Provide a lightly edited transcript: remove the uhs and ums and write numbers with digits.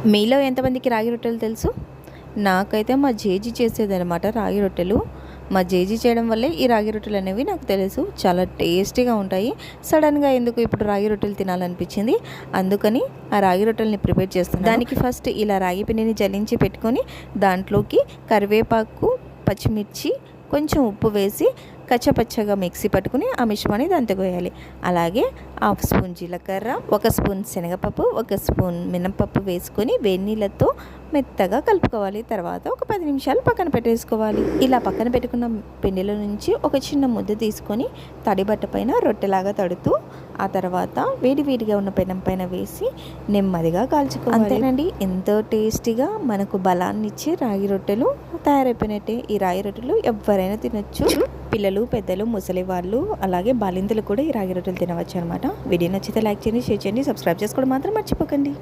మీలో ఎంతమందికి రాగి రొట్టెలు తెలుసు? నాకైతే మా జేజీ చేసేదనమాట రాగి రొట్టెలు. మా జేజీ చేయడం వల్లే ఈ రాగి రొట్టెలు అనేవి నాకు తెలుసు. చాలా టేస్టీగా ఉంటాయి. సడన్గా ఎందుకు ఇప్పుడు రాగి రొట్టెలు తినాలనిపించింది, అందుకని ఆ రాగి రొట్టెల్ని ప్రిపేర్ చేస్తున్నాను. దానికి ఫస్ట్ ఇలా రాగి పిండిని జల్లించి పెట్టుకొని దాంట్లోకి కరివేపాకు, పచ్చిమిర్చి, కొంచెం ఉప్పు వేసి కచ్చపచ్చగా మిక్సీ పట్టుకుని ఆ మిశ్రమాన్ని దాంతో వేయాలి. అలాగే హాఫ్ స్పూన్ జీలకర్ర, 1 స్పూన్ శనగపప్పు, 1 స్పూన్ మినపప్పు వేసుకొని వేడినీళ్ళతో మెత్తగా కలుపుకోవాలి. తర్వాత ఒక 10 నిమిషాలు పక్కన పెట్టేసుకోవాలి. ఇలా పక్కన పెట్టుకున్న పిండిలో నుంచి ఒక చిన్న ముద్ద తీసుకొని తడిబట్ట పైన రొట్టెలాగా తడుతూ ఆ తర్వాత వేడివేడిగా ఉన్న పెనం పైన వేసి నెమ్మదిగా కాల్చుకోవాలి. అంతేనండి, ఎంతో టేస్టీగా మనకు బలాన్ని ఇచ్చే రాగి రొట్టెలు తయారైపోయినట్టే. ఈ రాగి రొట్టెలు ఎవరైనా తినొచ్చు. పిల్లలు, పెద్దలు, ముసలి వాళ్ళు, అలాగే బాలింతలు కూడా ఈ రాగి రొట్టెలు తినవచ్చు అనమాట. వీడియో నచ్చితే లైక్ చేయండి, షేర్ చేయండి, సబ్స్క్రైబ్ చేసుకోవడం మాత్రం మర్చిపోకండి.